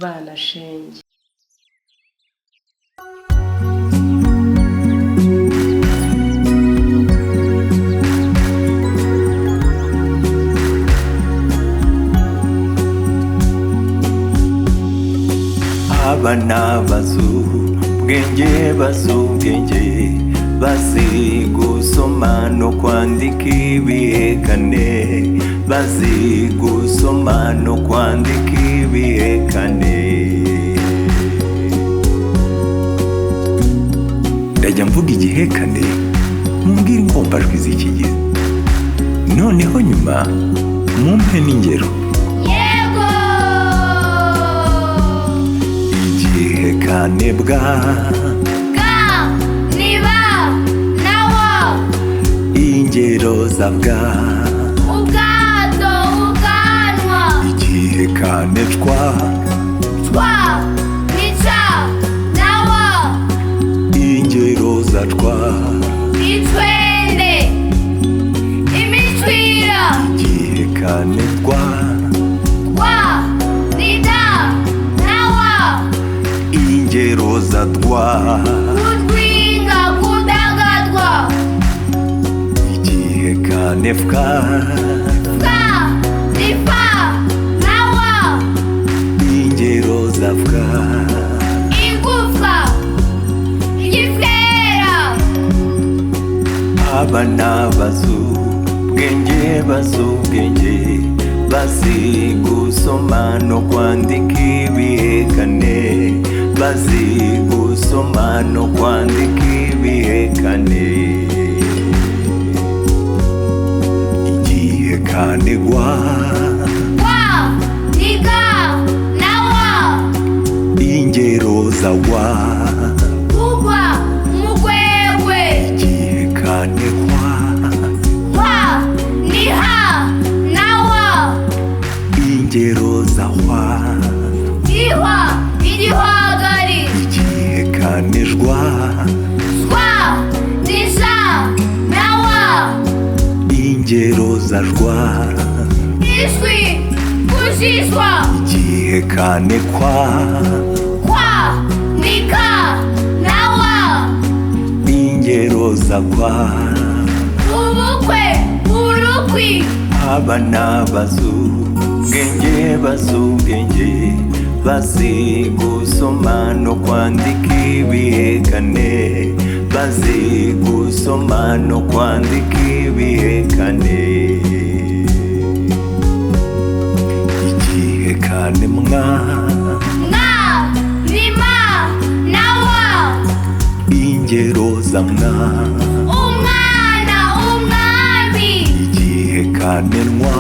bana shenge. Abana bazubwenge bazi gusoma no kwandika ibihekane, bazi gusoma no kwandika ibihekane. Ndajya mvuga igihekane mumbwire ingombajwi zikigize, noneho nyuma mumpe n'ingero. Igihekane bwa ni ba na wo. Ingero za bwa ubwato ubwanwa. Igihekane cwa ni ca na wo. Ingero za cwa itwende imicwira. Igihekane twa ni da na wo. Ingero za twa kudwinga kudagadwa. Igihekane fwa ni fa na wo. Ingero za fwa igufwa igifera. Abana bazubwenge bazi gusoma no kwandika ibihekane, bazi gusoma no kwandika ibihekane. Igihekane gwa ni ga na wo. Ingero za gwa kugwa umugwegwe. Igihekane kwa ni ha na wo. Ingero za hwa ihwa igihwagari. Igihekane jwa ni ja na wo. Ingero za jwa ishwi kujishwa. Igihekane kwa ni ka na wo. Ingero za kwa ubukwe urukwi. Abana bazubwenge bazi gusoma no kwandika ibihekane, bazi gusoma no kwandika ibihekane. Igihekane mwa ni ma na wo. Ingero za mwa umwana umwami. Igihekane nwa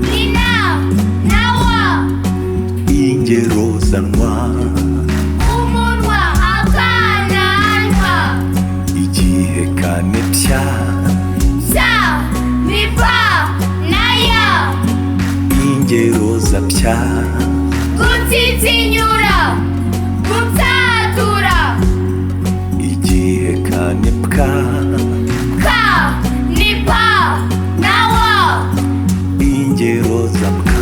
ni na wo. Ingero za nwa umunwa akananwa. Igihekane pya ni pa na ya. Ingero za pya gutitinyura gutatura. Igihekane pka ni pa na wo. Ingero za pka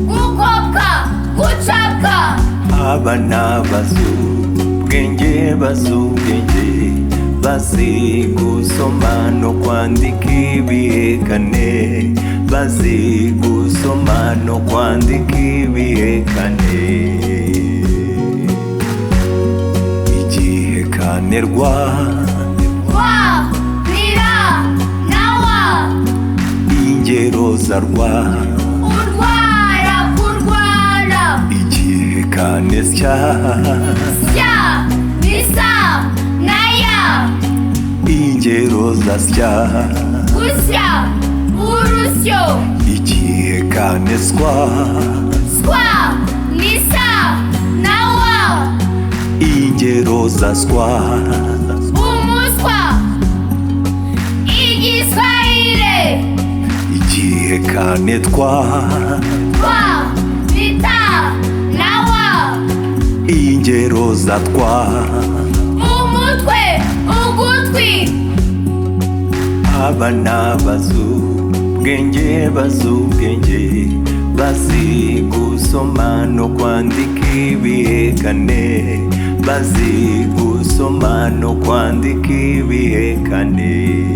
gukopka gucapka. Abana bazubwenge bazi gusoma no kwandika ibihekane, bazi gusoma no kwandika ibihekane. Igihekane rwa ni ra na wo. Ingero za rwa urwara kurwara. Igihekane sya ni sa na ya. Ingero za sya gusya urusyo. Igihekane swa ni sa na wo. Ingero za swa umuswa igiswahire. Igihekane twa ni ta na wo. Ingero za twa umutwe ugutwi. Abana bazubwenge bazi gusoma no kwandika ibihekane, bazi gusoma no kwandika ibihekane.